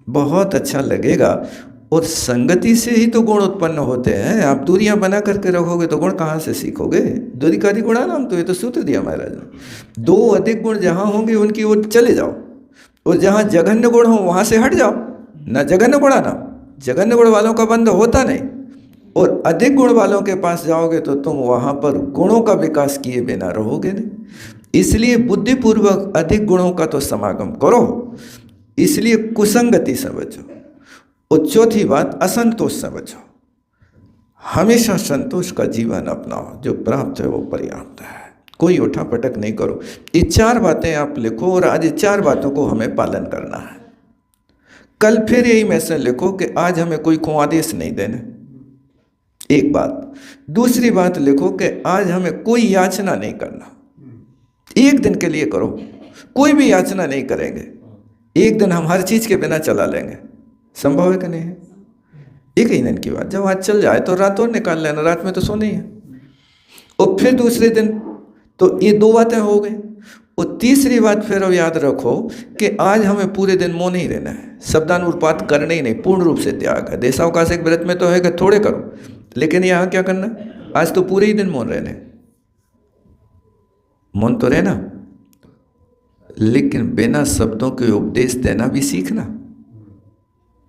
Speaker 1: बहुत अच्छा लगेगा। और संगति से ही तो गुण उत्पन्न होते हैं। आप दूरियां बना करके रखोगे तो गुण कहाँ से सीखोगे? दूरिकादि गुणा नाम, तो ये तो सूत्र दिया महाराज ने। 2 अधिक गुण जहाँ होंगे उनकी ओर चले जाओ, और जहाँ जघन्य गुण हो वहाँ से हट जाओ। ना जघन्य गुणा ना, जघन्य गुण वालों का बंध होता नहीं। और अधिक गुण वालों के पास जाओगे तो तुम वहाँ पर गुणों का विकास किए बिना रहोगे नहीं। इसलिए बुद्धिपूर्वक अधिक गुणों का तो समागम करो। इसलिए कुसंगति से बचो। और चौथी बात, असंतोष से बचो। हमेशा संतोष का जीवन अपनाओ, जो प्राप्त है वो पर्याप्त है। कोई उठा पटक नहीं करो। ये 4 बातें आप लिखो और आज ये 4 बातों को हमें पालन करना है। कल फिर यही मैसेज लिखो कि आज हमें कोई को आदेश नहीं देने, एक बात। दूसरी बात लिखो कि आज हमें कोई याचना नहीं करना। एक दिन के लिए करो, कोई भी याचना नहीं करेंगे। एक दिन हम हर चीज़ के बिना चला लेंगे। संभव है कि नहीं है? एक ही दिन की बात, जब आज चल जाए तो रात और निकाल लेना, रात में तो सोना ही है। और फिर दूसरे दिन, तो ये 2 बातें हो गई। और तीसरी बात फिर अब याद रखो कि आज हमें पूरे दिन मौन ही रहना है, शब्दानुपात करने ही नहीं, पूर्ण रूप से त्याग है। देशावकाशिक व्रत में तो है कि थोड़े करो, लेकिन यहाँ क्या करना? आज तो पूरे ही दिन मौन रहने। मौन तो रहना, लेकिन बिना शब्दों के उपदेश देना भी सीखना।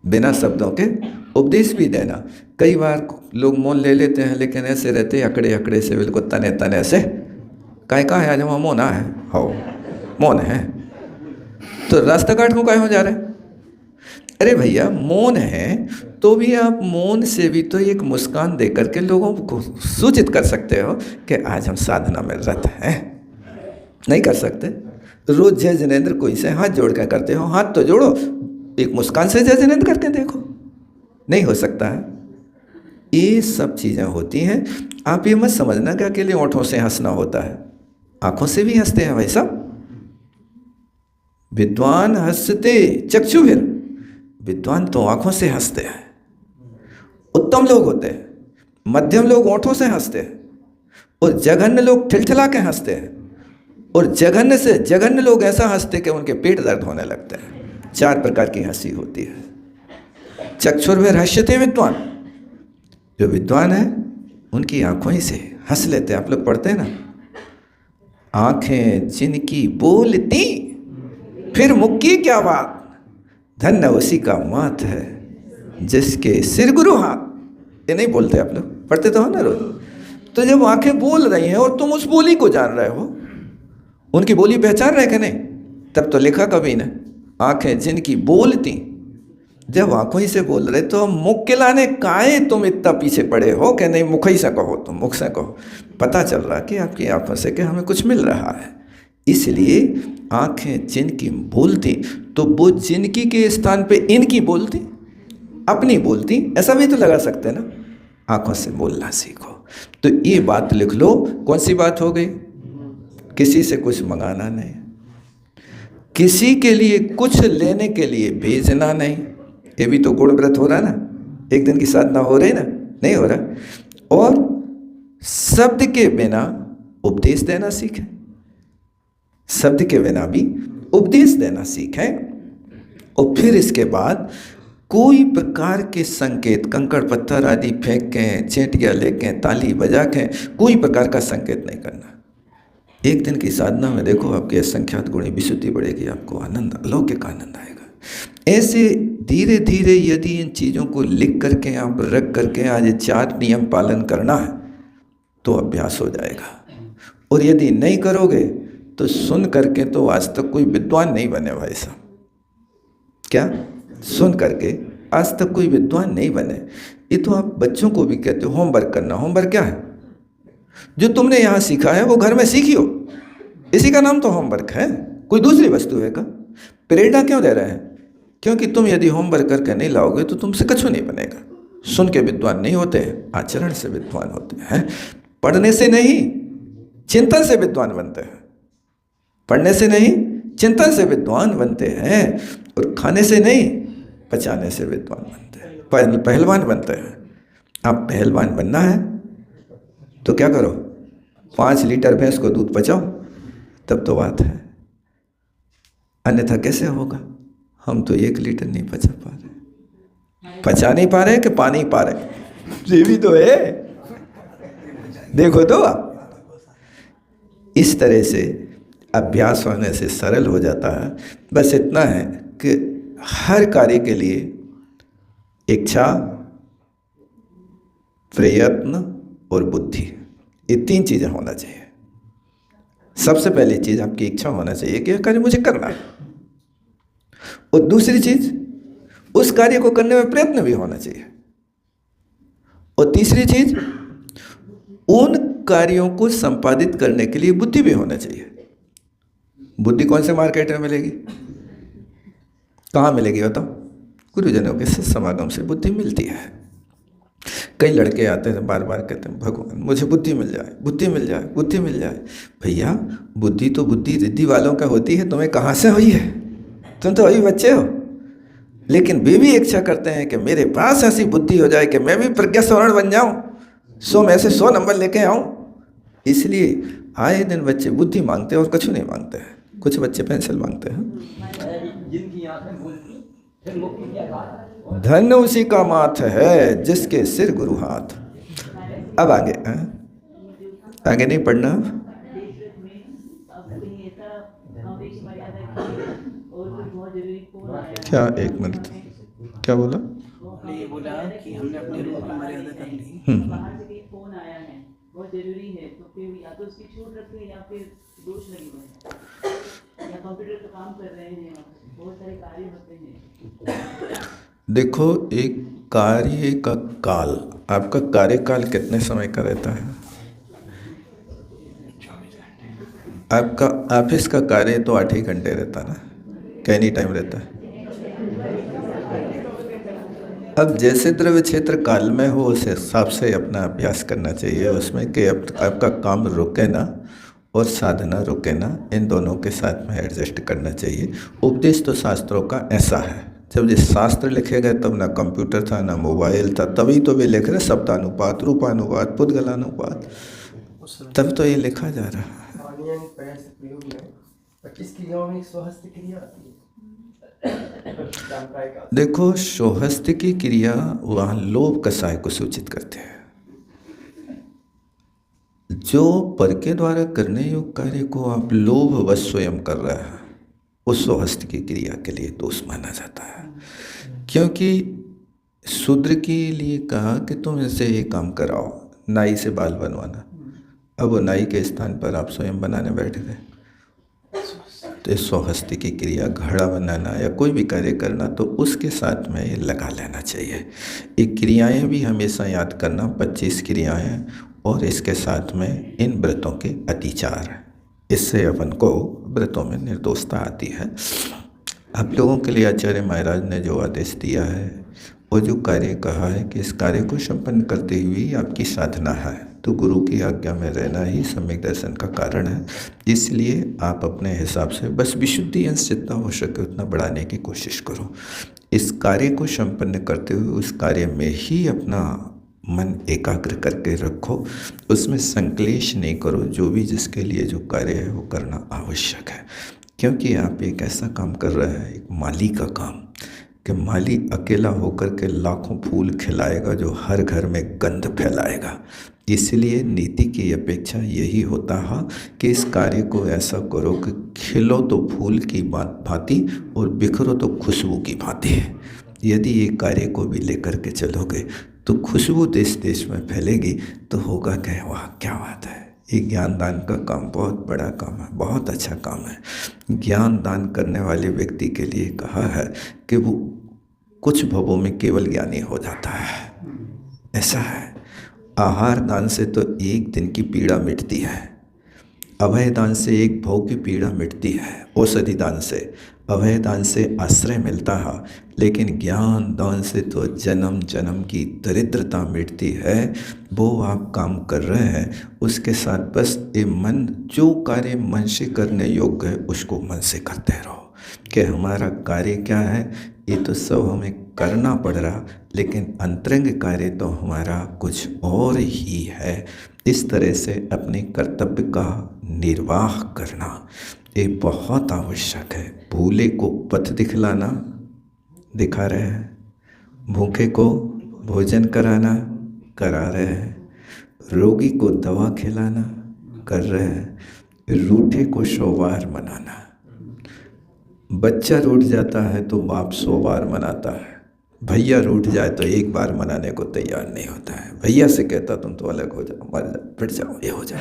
Speaker 1: बिना शब्दों के उपदेश भी देना। कई बार लोग मौन ले लेते हैं, लेकिन ऐसे रहते अकड़े अकड़े से, बिल्कुल तने तने से। कहाँ है आज वहाँ मौन है? हो मौन है तो रास्ता काट को कहीं हो जा रहे? अरे भैया, मौन है तो भी आप मौन से भी तो एक मुस्कान दे करके लोगों को सूचित कर सकते हो कि आज हम साधना में रत हैं। नहीं कर सकते? रोज जय जिनेंद्र कोई से हाथ जोड़ कर करते हो, हाथ तो जोड़ो, एक मुस्कान से जय जिनेंद्र करके देखो। नहीं हो सकता है। ये सब चीज़ें होती हैं। आप ये मत समझना कि अकेले होठों से हंसना होता है, आंखों से भी हंसते हैं भाई साहब। विद्वान हंसते चक्षुभिर, विद्वान तो आंखों से हंसते हैं। उत्तम लोग होते हैं, मध्यम लोग होठों से हंसते हैं, और जघन्य लोग ठिलठिला के हंसते हैं। और जघन्य से जघन्य लोग ऐसा हंसते कि उनके पेट दर्द होने लगते हैं। 4 प्रकार की हंसी होती है। चक्षुर्भिर हंसते विद्वान, जो विद्वान है उनकी आंखों ही से हंस लेते हैं। आप लोग पढ़ते हैं ना, आंखें जिनकी बोलती फिर मुक्की क्या बात, धन्य उसी का माथ है जिसके सिर गुरु हाथ। ये नहीं बोलते आप लोग? पढ़ते तो हो ना रोज। तो जब आंखें बोल रही हैं और तुम उस बोली को जान रहे हो, उनकी बोली पहचान रहे कि नहीं, तब तो लिखा कभी ना, आंखें जिनकी बोलती। जब आंखों ही से बोल रहे तो मुख के लाने काहे तुम इतना पीछे पड़े हो कि नहीं, मुख ही से कहो, तुम मुख से कहो। पता चल रहा कि आपकी आंखों से कि हमें कुछ मिल रहा है। इसलिए आंखें जिनकी बोलती, तो वो जिनकी के स्थान पे इनकी बोलती, अपनी बोलती, ऐसा भी तो लगा सकते ना। आंखों से बोलना सीखो। तो ये बात लिख लो। कौन सी बात हो गई? किसी से कुछ मंगाना नहीं, किसी के लिए कुछ लेने के लिए भेजना नहीं। ये भी तो गुण व्रत हो रहा ना, एक दिन की साधना हो रही ना, नहीं हो रहा। और शब्द के बिना उपदेश देना सीखें, शब्द के बिना भी उपदेश देना सीखें। और फिर इसके बाद कोई प्रकार के संकेत, कंकड़ पत्थर आदि फेंक के, चेंटियाँ लेके, ताली बजा के, कोई प्रकार का संकेत नहीं करना। एक दिन की साधना में देखो आपकी असंख्यात गुणी विशुद्धि बढ़ेगी, आपको आनंद, अलौकिक आनंद आएगा। ऐसे धीरे धीरे यदि इन चीज़ों को लिख करके आप रख करके आज 4 नियम पालन करना है तो अभ्यास हो जाएगा। और यदि नहीं करोगे तो सुन करके तो आज तक कोई विद्वान नहीं बने भाई साहब। क्या सुन करके आज तक कोई विद्वान नहीं बने। ये तो आप बच्चों को भी कहते हो होमवर्क करना। होमवर्क क्या है? जो तुमने यहाँ सीखा है वो घर में सीखियो, इसी का नाम तो होमवर्क है, कोई दूसरी वस्तु है का? प्रेरणा क्यों दे रहे हैं? क्योंकि तुम यदि होमवर्क करके नहीं लाओगे तो तुमसे कुछ नहीं बनेगा। सुन के विद्वान नहीं होते हैं, आचरण से विद्वान होते हैं। पढ़ने से नहीं, चिंतन से विद्वान बनते हैं। पढ़ने से नहीं, चिंतन से विद्वान बनते हैं। और खाने से नहीं, पचाने से विद्वान बनते हैं, पहलवान बनते हैं। आप पहलवान बनना है तो क्या करो? 5 लीटर भैंस को दूध पचाओ, तब तो बात है। अन्यथा कैसे होगा? हम तो 1 लीटर नहीं पचा पा रहे। पचा नहीं पा रहे कि पा नहीं पा रहे? ये भी तो है, देखो तो आप। इस तरह से अभ्यास होने से सरल हो जाता है। बस इतना है कि हर कार्य के लिए इच्छा, प्रयत्न और बुद्धि, ये 3 चीज़ें होना चाहिए। सबसे पहली चीज़ आपकी इच्छा होना चाहिए कि यह कार्य मुझे करना है। और दूसरी चीज़, उस कार्य को करने में प्रयत्न भी होना चाहिए। और तीसरी चीज़, उन कार्यों को संपादित करने के लिए बुद्धि भी होना चाहिए। बुद्धि कौन से मार्केट में मिलेगी? कहाँ मिलेगी बताओ? गुरुजनों के समागम से बुद्धि मिलती है। कई लड़के आते हैं बार बार कहते हैं भगवान मुझे बुद्धि मिल जाए, बुद्धि मिल जाए, बुद्धि मिल जाए। भैया बुद्धि तो बुद्धि रिद्धि वालों का होती है, तुम्हें कहाँ से हुई है? तुम तो अभी बच्चे हो। लेकिन वे भी इच्छा करते हैं कि मेरे पास ऐसी बुद्धि हो जाए कि मैं भी प्रज्ञा स्वर्ण बन जाऊं, 100 में से 100 नंबर लेके आऊं। इसलिए आए दिन बच्चे बुद्धि मांगते हैं और कुछ नहीं मांगते हैं। कुछ बच्चे पेंसिल मांगते हैं। धन उसी का माथ है जिसके सिर गुरु हाथ। अब आगे आगे नहीं पढ़ना। क्या? 1 मिनट, क्या बोला?
Speaker 2: ये बोला कि हमने अपने रूप में मर्यादा कर ली।
Speaker 3: बाहर से फोन आया है, बहुत जरूरी है, तो फिर या तो उसकी छूट रखें या फिर दोष लगी हुई, या कंप्यूटर का काम कर रहे हैं, बहुत सारे कार्य होते हैं।
Speaker 1: देखो, एक कार्य का काल, आपका कार्यकाल कितने समय का रहता है? आपका ऑफिस का कार्य तो 8 ही घंटे रहता है ना, क्या एनी टाइम रहता है? अब जैसे द्रव्य क्षेत्र काल में हो उस हिसाब से अपना अभ्यास करना चाहिए उसमें कि आपका काम रुके ना और साधना रुके ना, इन दोनों के साथ में एडजस्ट करना चाहिए। उपदेश तो शास्त्रों का ऐसा है, जब ये शास्त्र लिखे गए तब ना कंप्यूटर था ना मोबाइल था, तभी तो वे लिख रहे शब्दानुपात, रूपानुपात, पुद्गलानुपात, तब तो ये लिखा जा रहा है।
Speaker 2: 25 क्रियाओं में स्वहस्त क्रिया आती है।
Speaker 1: देखो, स्वहस्त की क्रिया वहाँ लोभ कसाय को सूचित करते हैं। जो पर के द्वारा करने योग्य कार्य को आप लोभवश स्वयं कर रहे हैं, उस स्वहस्त की क्रिया के लिए दोष माना जाता है। क्योंकि शूद्र के लिए कहा कि तुम इनसे ये काम कराओ, नाई से बाल बनवाना। अब वो नाई के स्थान पर आप स्वयं बनाने बैठ गए, तो स्वहस्त की क्रिया, घड़ा बनाना या कोई भी कार्य करना, तो उसके साथ में ये लगा लेना चाहिए। ये क्रियाएं भी हमेशा याद करना, 25 क्रियाएं, और इसके साथ में इन व्रतों के अतिचार, इससे अपन को व्रतों में निर्दोषता आती है। आप लोगों के लिए आचार्य महाराज ने जो आदेश दिया है, वो जो कार्य कहा है कि इस कार्य को संपन्न करते हुए आपकी साधना है, तो गुरु की आज्ञा में रहना ही सम्यक दर्शन का कारण है। इसलिए आप अपने हिसाब से बस विशुद्धि अंश जितना हो सके उतना बढ़ाने की कोशिश करो। इस कार्य को संपन्न करते हुए उस कार्य में ही अपना मन एकाग्र करके रखो, उसमें संक्लेश नहीं करो। जो भी जिसके लिए जो कार्य है वो करना आवश्यक है, क्योंकि आप एक ऐसा काम कर रहे हैं, एक माली का काम, कि माली अकेला होकर के लाखों फूल खिलाएगा जो हर घर में गंध फैलाएगा। इसलिए नीति की अपेक्षा यही होता है कि इस कार्य को ऐसा करो कि खिलो तो फूल की भांति और बिखरो तो खुशबू की भांति है। यदि ये कार्य को भी लेकर के चलोगे तो खुशबू देश देश में फैलेगी, तो होगा क्या, वाह क्या बात है। ये ज्ञान दान का काम बहुत बड़ा काम है, बहुत अच्छा काम है। ज्ञान दान करने वाले व्यक्ति के लिए कहा है कि वो कुछ भवों में केवल ज्ञानी हो जाता है, ऐसा है। आहार दान से तो एक दिन की पीड़ा मिटती है, अभय दान से एक भव की पीड़ा मिटती है, औषधि दान से, अभय दान से आश्रय मिलता है, लेकिन ज्ञान दान से तो जन्म जन्म की दरिद्रता मिटती है। वो आप काम कर रहे हैं, उसके साथ बस ये मन, जो कार्य मन से करने योग्य है उसको मन से करते रहो। कि हमारा कार्य क्या है, ये तो सब हमें करना पड़ रहा, लेकिन अंतरंग कार्य तो हमारा कुछ और ही है। इस तरह से अपने कर्तव्य का निर्वाह करना ये बहुत आवश्यक है। भूले को पथ दिखलाना, दिखा रहे हैं, भूखे को भोजन कराना, करा रहे हैं, रोगी को दवा खिलाना, कर रहे हैं, रूठे को 100 बार मनाना। बच्चा रूठ जाता है तो बाप 100 बार मनाता है, भैया रूठ जाए तो एक बार मनाने को तैयार नहीं होता है। भैया से कहता तुम तो अलग हो जाओ, मर जाओ, पिट जाओ, ये हो जाओ,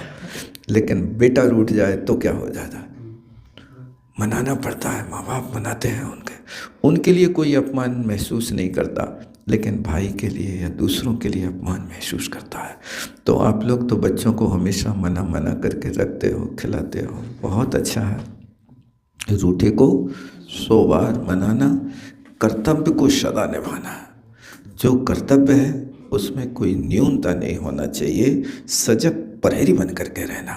Speaker 1: लेकिन बेटा रूठ जाए तो क्या हो जाता है, मनाना पड़ता है। माँ बाप मनाते हैं, उनके लिए कोई अपमान महसूस नहीं करता, लेकिन भाई के लिए या दूसरों के लिए अपमान महसूस करता है। तो आप लोग तो बच्चों को हमेशा मना करके रखते हो, खिलाते हो, बहुत अच्छा है। रूठे को 100 बार मनाना, कर्तव्य को सदा निभाना। जो कर्तव्य है उसमें कोई न्यूनता नहीं होना चाहिए, सजग प्रहरी बन करके रहना,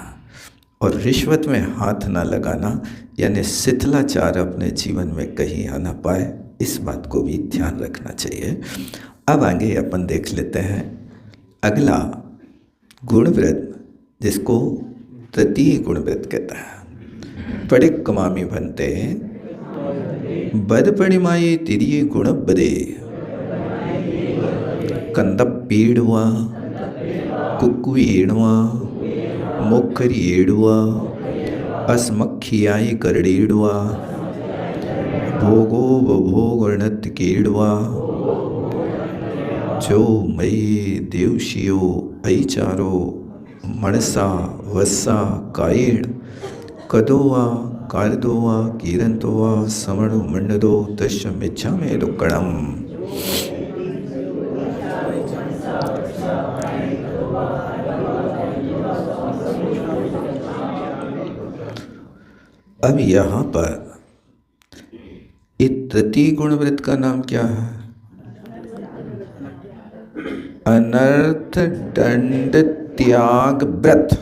Speaker 1: और रिश्वत में हाथ ना लगाना, यानी शिथिलाचार अपने जीवन में कहीं आ ना पाए, इस बात को भी ध्यान रखना चाहिए। अब आगे अपन देख लेते हैं अगला गुणव्रत, जिसको तृतीय गुणव्रत कहता है। पड़िक कमामी बनते बद पड़िमाये तिरिये गुण बदे, कंदप पीड़वा कुक्वी एड़वा मोखरी एड़वा असमखियाई करड़ेड़वा भोगो भोग नृत्य केड़वा जो मई देवशियो ऐचारो मणसा वस्सा कायेड़ कदोवा कारदोवा कीरंतोवा समणु मंडदो तस्म इच्छा में रुकड़म। अब यहाँ पर इस तृतीय गुणव्रत का नाम क्या है? अनर्थ दंड त्याग व्रत।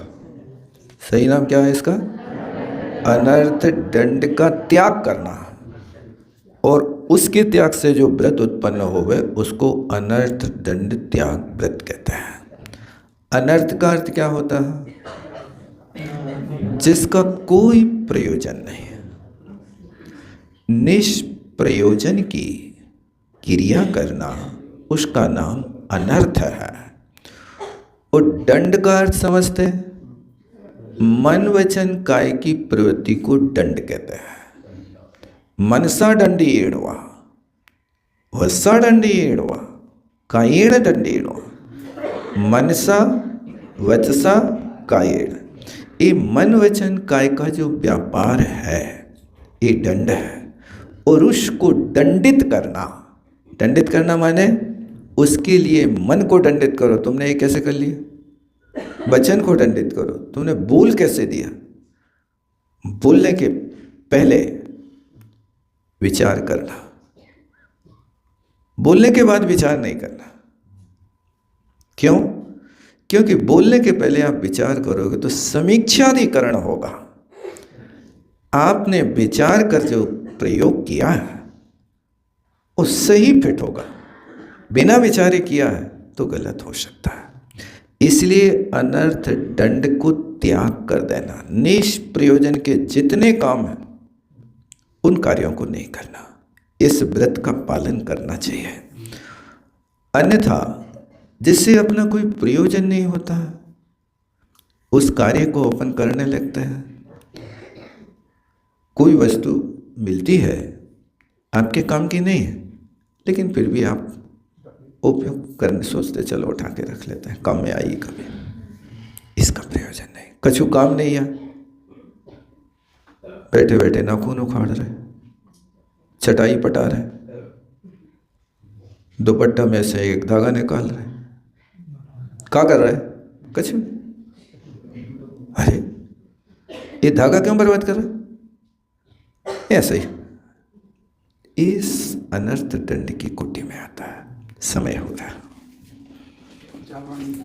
Speaker 1: सही नाम क्या है इसका? अनर्थ दंड का त्याग करना, और उसके त्याग से जो व्रत उत्पन्न होवे उसको अनर्थ दंड त्याग व्रत कहते हैं। अनर्थ का अर्थ क्या होता है? जिसका कोई प्रयोजन नहीं है, निष्प्रयोजन की क्रिया करना, उसका नाम अनर्थ है। और दंड का अर्थ समझते हैं, मन वचन काय की प्रवृत्ति को दंड कहते हैं। मनसा दंडी एड़वा, वस्सा दंडी एड़वा, कायेण दंडी एड़वा। मनसा वचसा कायेण, ये मन वचन काय का जो व्यापार है ये दंड है। और उसको दंडित करना, दंडित करना माने उसके लिए मन को दंडित करो। तुमने ये कैसे कर लिया? वचन को दंडित करो। तुमने बोल कैसे दिया? बोलने के पहले विचार करना, बोलने के बाद विचार नहीं करना। क्यों? क्योंकि बोलने के पहले आप विचार करोगे तो समीक्षाधिकरण होगा। आपने विचार कर जो प्रयोग किया है वो सही फिट होगा, बिना विचारे किया है तो गलत हो सकता है। इसलिए अनर्थ दंड को त्याग कर देना, निष्प्रयोजन के जितने काम हैं उन कार्यों को नहीं करना, इस व्रत का पालन करना चाहिए। अन्यथा जिससे अपना कोई प्रयोजन नहीं होता, उस कार्य को अपन करने लगते हैं। कोई वस्तु मिलती है, आपके काम की नहीं है, लेकिन फिर भी आप उपयोग करने सोचते, चलो उठा के रख लेते हैं, काम में आएगी कभी। इसका प्रयोजन नहीं, कछु काम नहीं है, बैठे बैठे नाखून उखाड़ रहे, चटाई पटा रहे, दुपट्टा में से एक धागा निकाल रहे, क्या कर रहे हैं? कुछ भी। अरे ये धागा क्यों बर्बाद कर रहे? ऐसे ही इस अनर्थ दंड की कोटि में आता है। समय हो गया।